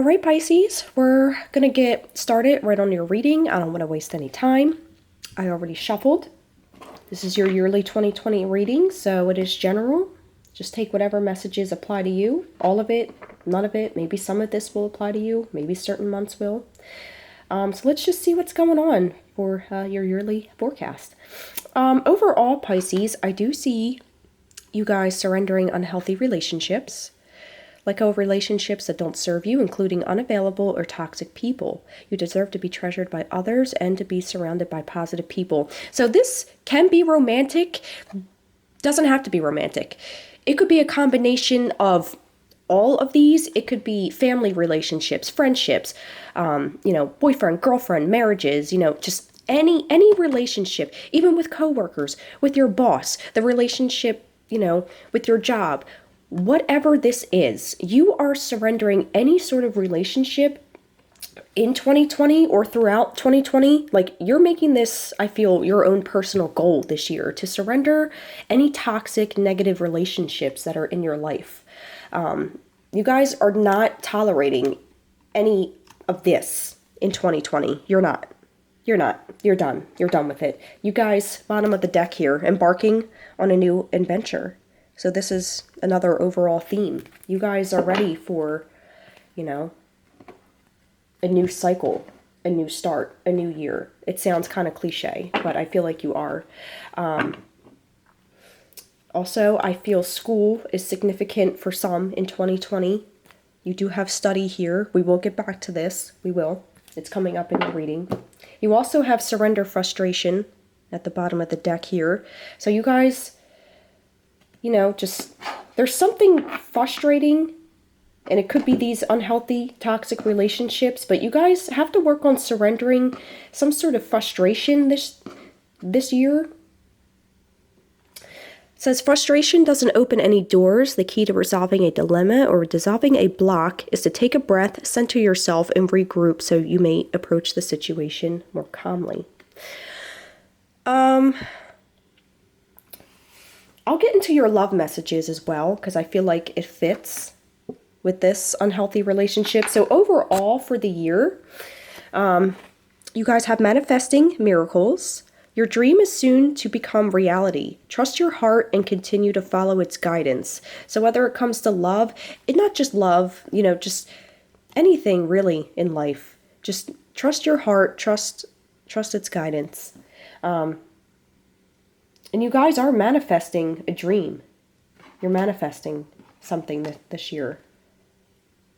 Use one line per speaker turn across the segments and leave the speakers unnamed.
All right, Pisces, we're going to get started right on your reading. I don't want to waste any time. I already shuffled. This is your yearly 2020 reading, so it is general. Just take whatever messages apply to you. All of it, none of it. Maybe some of this will apply to you. Maybe certain months will. So let's just see what's going on for your yearly forecast. Overall, Pisces, I do see you guys surrendering unhealthy relationships. Let go of relationships that don't serve you, including unavailable or toxic people. You deserve to be treasured by others and to be surrounded by positive people. So this can be romantic, doesn't have to be romantic. It could be a combination of all of these. It could be family relationships, friendships, boyfriend, girlfriend, marriages, just any relationship, even with coworkers, with your boss, the relationship, with your job. Whatever this is, you are surrendering any sort of relationship in 2020 or throughout 2020. Like, you're making this, I feel, your own personal goal this year to surrender any toxic, negative relationships that are in your life. You guys are not tolerating any of this in 2020. You're not. You're done. You're done with it. You guys, bottom of the deck here, embarking on a new adventure. So this is another overall theme. You guys are ready for, a new cycle, a new start, a new year. It sounds kind of cliche, but I feel like you are. Also, I feel school is significant for some in 2020. You do have study here. We will get back to this. We will. It's coming up in the reading. You also have surrender frustration at the bottom of the deck here. So you guys, there's something frustrating, and it could be these unhealthy, toxic relationships, but you guys have to work on surrendering some sort of frustration this year. It says frustration doesn't open any doors. The key to resolving a dilemma or dissolving a block is to take a breath, center yourself, and regroup so you may approach the situation more calmly. I'll get into your love messages as well, because I feel like it fits with this unhealthy relationship. So overall for the year, you guys have manifesting miracles. Your dream is soon to become reality. Trust your heart and continue to follow its guidance. So whether it comes to love, and not just love, just anything really in life, just trust your heart, trust its guidance. And you guys are manifesting a dream. You're manifesting something this year.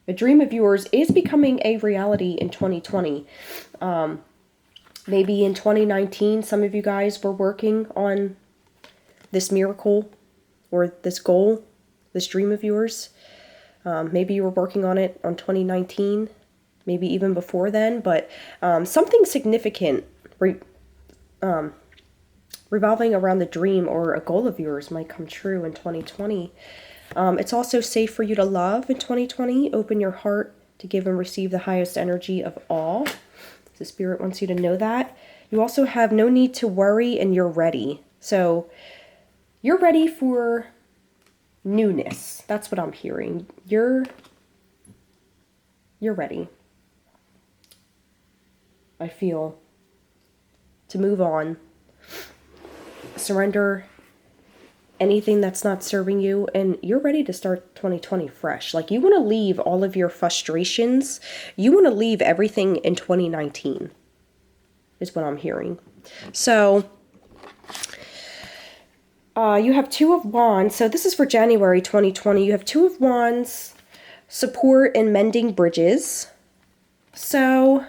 A dream of yours is becoming a reality in 2020. Maybe in 2019, some of you guys were working on this miracle or this goal, this dream of yours. Maybe you were working on it on 2019, maybe even before then, but something significant revolving around the dream or a goal of yours might come true in 2020. It's also safe for you to love in 2020. Open your heart to give and receive the highest energy of all. The Spirit wants you to know that. You also have no need to worry, and you're ready. So you're ready for newness. That's what I'm hearing. You're ready, I feel, to move on. Surrender anything that's not serving you, and you're ready to start 2020 fresh. Like, you want to leave all of your frustrations. You want to leave everything in 2019 is what I'm hearing. So you have Two of Wands. So this is for January 2020. You have Two of Wands, support and mending bridges. So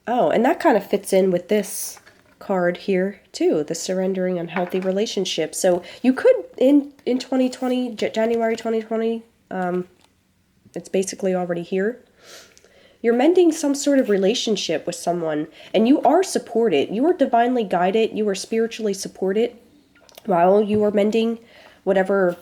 and that kind of fits in with this card here too, the surrendering unhealthy relationship. So you could in 2020, January 2020, it's basically already here. You're mending some sort of relationship with someone, and you are supported. You are divinely guided. You are spiritually supported while you are mending whatever,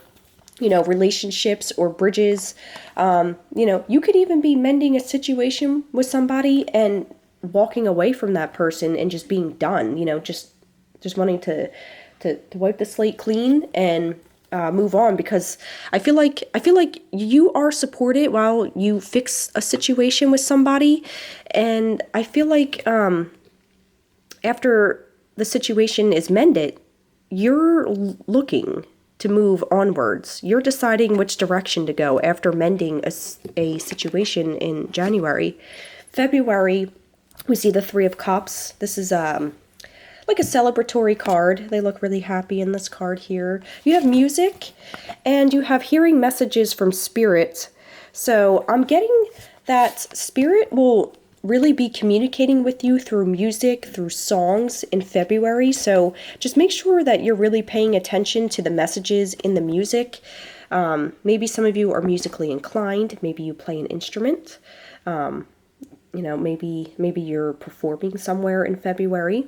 relationships or bridges. You could even be mending a situation with somebody and walking away from that person and just being done, just wanting to wipe the slate clean and move on, because I feel like you are supported while you fix a situation with somebody, and I feel like after the situation is mended, you're looking to move onwards. You're deciding which direction to go after mending a situation in January. February, we see the Three of Cups. This is like a celebratory card. They look really happy in this card here. You have music and you have hearing messages from spirit. So I'm getting that spirit will really be communicating with you through music, through songs in February. So just make sure that you're really paying attention to the messages in the music. Maybe some of you are musically inclined. Maybe you play an instrument. Maybe you're performing somewhere in February.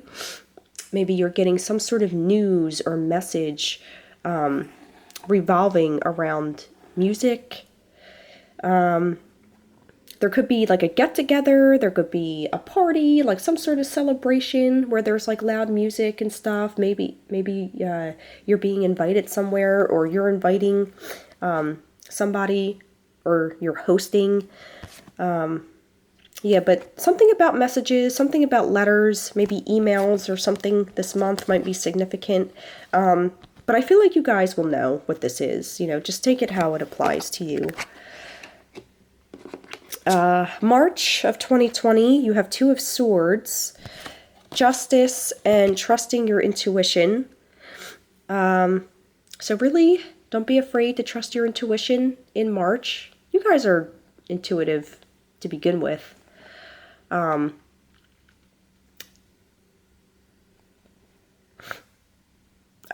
Maybe you're getting some sort of news or message revolving around music. There could be like a get-together, there could be a party, like some sort of celebration where there's like loud music and stuff. Maybe you're being invited somewhere, or you're inviting somebody, or you're hosting. Yeah, but something about messages, something about letters, maybe emails or something this month might be significant. But I feel like you guys will know what this is. Just take it how it applies to you. March of 2020, you have Two of Swords, Justice, and trusting your intuition. So really, don't be afraid to trust your intuition in March. You guys are intuitive to begin with. I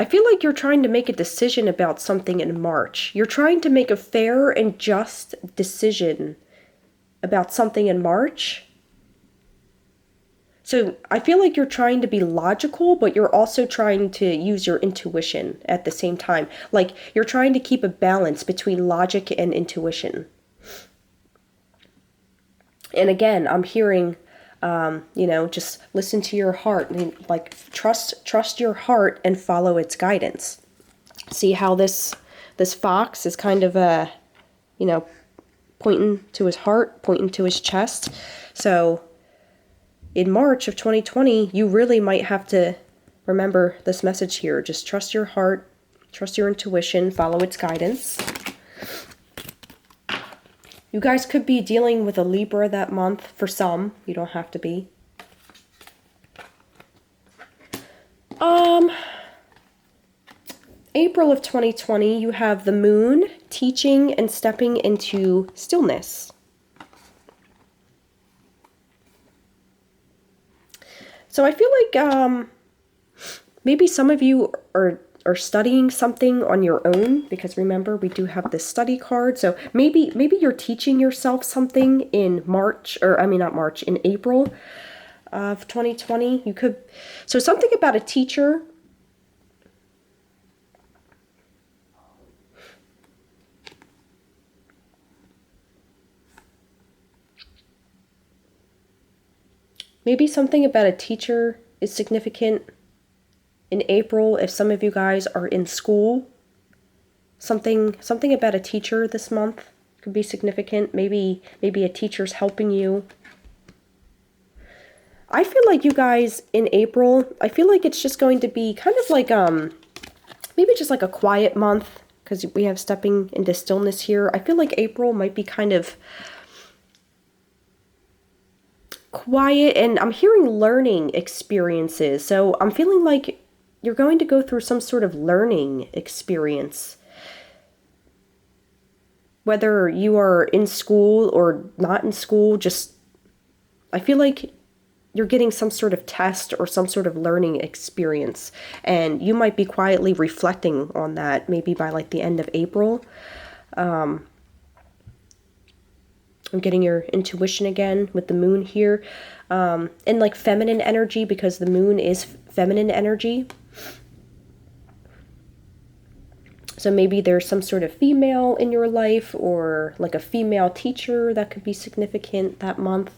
feel like you're trying to make a decision about something in March. You're trying to make a fair and just decision about something in March. So I feel like you're trying to be logical, but you're also trying to use your intuition at the same time. Like you're trying to keep a balance between logic and intuition. And again, I'm hearing, just listen to your heart, and like trust your heart and follow its guidance. See how this fox is kind of pointing to his heart, pointing to his chest. So in March of 2020, you really might have to remember this message here. Just trust your heart, trust your intuition, follow its guidance. You guys could be dealing with a Libra that month. For some, you don't have to be. April of 2020, you have the moon teaching and stepping into stillness. So I feel like maybe some of you are studying something on your own, because remember, we do have this study card. So maybe you're teaching yourself something in in April of 2020. You could, so something about a teacher. Maybe something about a teacher is significant in April. If some of you guys are in school, something about a teacher this month could be significant. Maybe a teacher's helping you. I feel like you guys in April, I feel like it's just going to be kind of like maybe just like a quiet month, because we have stepping into stillness here. I feel like April might be kind of quiet, and I'm hearing learning experiences. So I'm feeling like you're going to go through some sort of learning experience. Whether you are in school or not in school, just I feel like you're getting some sort of test or some sort of learning experience, and you might be quietly reflecting on that maybe by like the end of April. I'm getting your intuition again with the moon here, and like feminine energy, because the moon is feminine energy. So maybe there's some sort of female in your life, or like a female teacher that could be significant that month.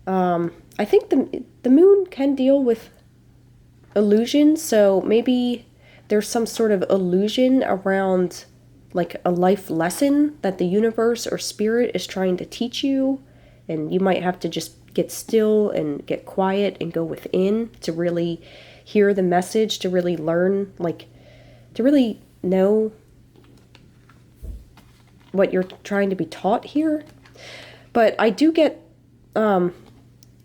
I think the moon can deal with illusion. So maybe there's some sort of illusion around like a life lesson that the universe or spirit is trying to teach you. And you might have to just get still and get quiet and go within to really hear the message, to really learn, like to really know what you're trying to be taught here. But I do get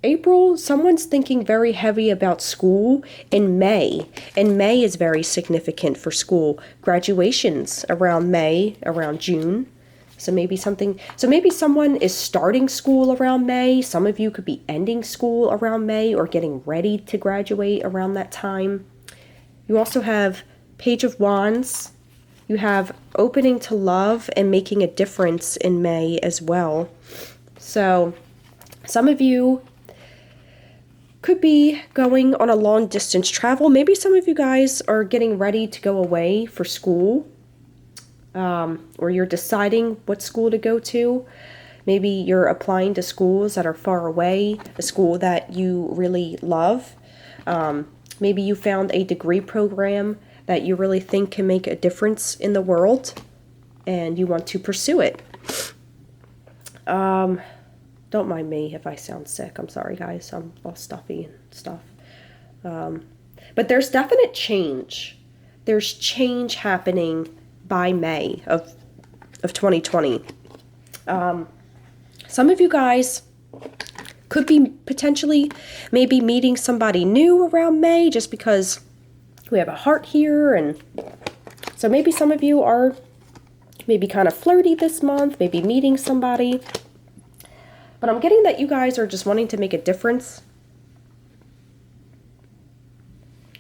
April, someone's thinking very heavy about school in May. And May is very significant for school. Graduations around May, around June. So maybe someone is starting school around May. Some of you could be ending school around May or getting ready to graduate around that time. You also have Page of Wands. You have opening to love and making a difference in May as well. So some of you could be going on a long distance travel. Maybe some of you guys are getting ready to go away for school, or you're deciding what school to go to. Maybe you're applying to schools that are far away, a school that you really love. Maybe you found a degree program that you really think can make a difference in the world and you want to pursue it. Don't mind me if I sound sick. I'm sorry, guys. I'm all stuffy and stuff. But there's definite change. There's change happening by May of 2020. Some of you guys could be potentially maybe meeting somebody new around May just because we have a heart here. And so maybe some of you are maybe kind of flirty this month, maybe meeting somebody. But I'm getting that you guys are just wanting to make a difference.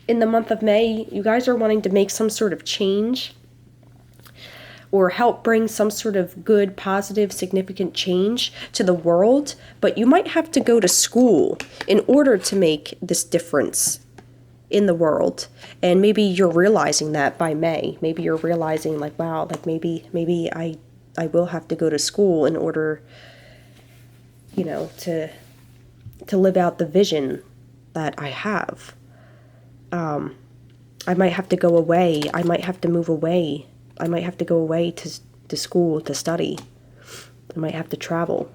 In the month of May, you guys are wanting to make some sort of change or help bring some sort of good, positive, significant change to the world. But you might have to go to school in order to make this difference in the world. And maybe you're realizing that by May. Maybe you're realizing like, wow, like maybe I will have to go to school in order, you know, to live out the vision that I have. I might have to go away. I might have to move away. I might have to go away to school to study. I might have to travel.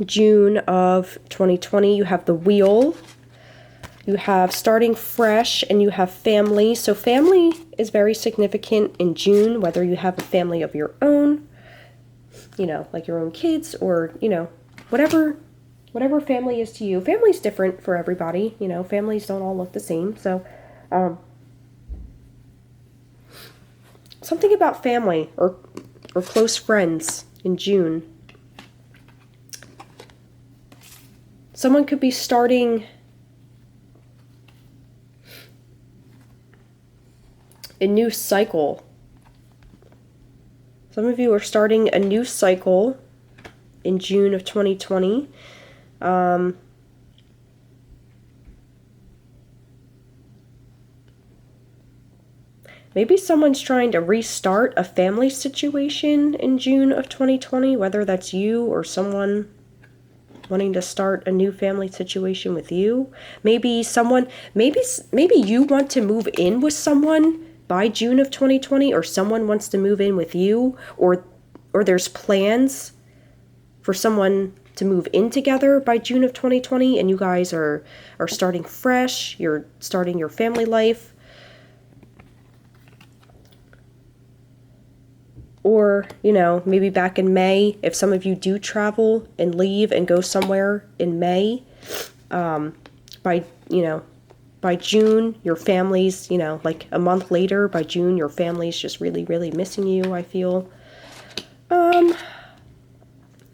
June of 2020, you have the Wheel. You have starting fresh, and you have family. So family is very significant in June, whether you have a family of your own, you know, like your own kids, or, you know, whatever family is to you. Family's different for everybody, you know, families don't all look the same. So, something about family or close friends in June. Someone could be starting a new cycle. Some of you are starting a new cycle in June of 2020. Maybe someone's trying to restart a family situation in June of 2020, whether that's you or someone wanting to start a new family situation with you. Maybe you want to move in with someone by June of 2020, or someone wants to move in with you, or there's plans for someone to move in together by June of 2020, and you guys are starting fresh, you're starting your family life. Or, you know, maybe back in May, if some of you do travel and leave and go somewhere in May, by June, your family's, you know, like a month later, by June, your family's just really, really missing you, I feel.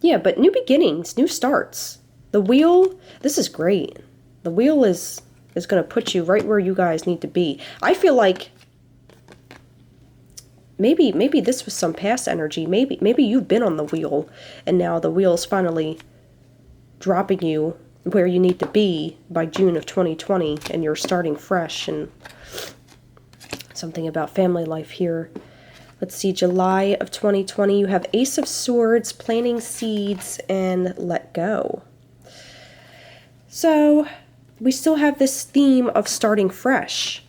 Yeah, but new beginnings, new starts. The Wheel, this is great. The Wheel is going to put you right where you guys need to be. I feel like maybe this was some past energy. Maybe you've been on the wheel, and now the wheel's finally dropping you where you need to be by June of 2020, and you're starting fresh. And something about family life here. Let's see, July of 2020, you have Ace of Swords, planting seeds, and let go. So we still have this theme of starting fresh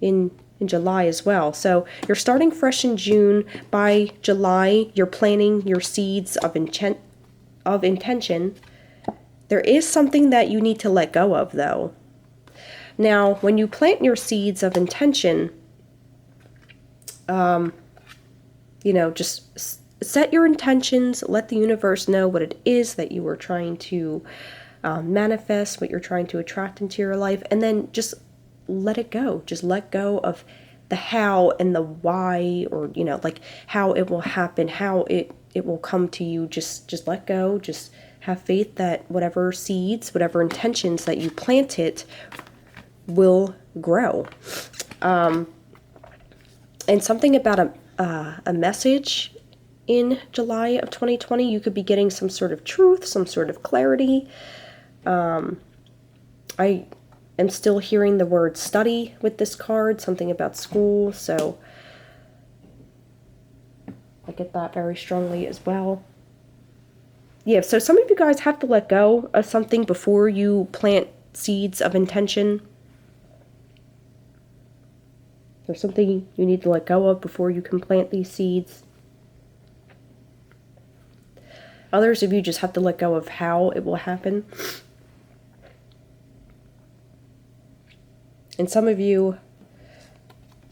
in July as well. So you're starting fresh in June. By July, you're planting your seeds of intention. There is something that you need to let go of, though. Now, when you plant your seeds of intention, just set your intentions, let the universe know what it is that you are trying to manifest, what you're trying to attract into your life, and then just let it go. Just let go of the how and the why, or, like how it will happen, how it will come to you. Just let go. Just have faith that whatever seeds, whatever intentions that you planted will grow. And something about a message in July of 2020, you could be getting some sort of truth, some sort of clarity. I am still hearing the word study with this card, something about school, so I get that very strongly as well. Yeah, so some of you guys have to let go of something before you plant seeds of intention. There's something you need to let go of before you can plant these seeds. Others of you just have to let go of how it will happen. And some of you,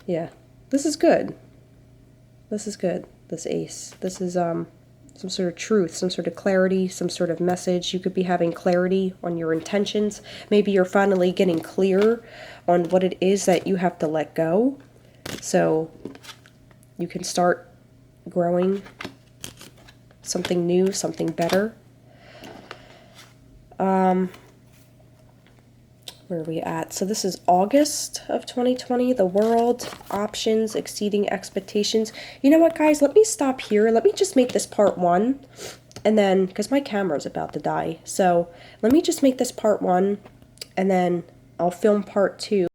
yeah, this is good. This is good, this ace. This is some sort of truth, some sort of clarity, some sort of message. You could be having clarity on your intentions. Maybe you're finally getting clear on what it is that you have to let go, so you can start growing something new, something better. Where are we at? So this is August of 2020. The world, options, exceeding expectations. You know what, guys? Let me stop here. Let me just make this part 1. And then, because my camera's about to die. So let me just make this part 1. And then I'll film part 2.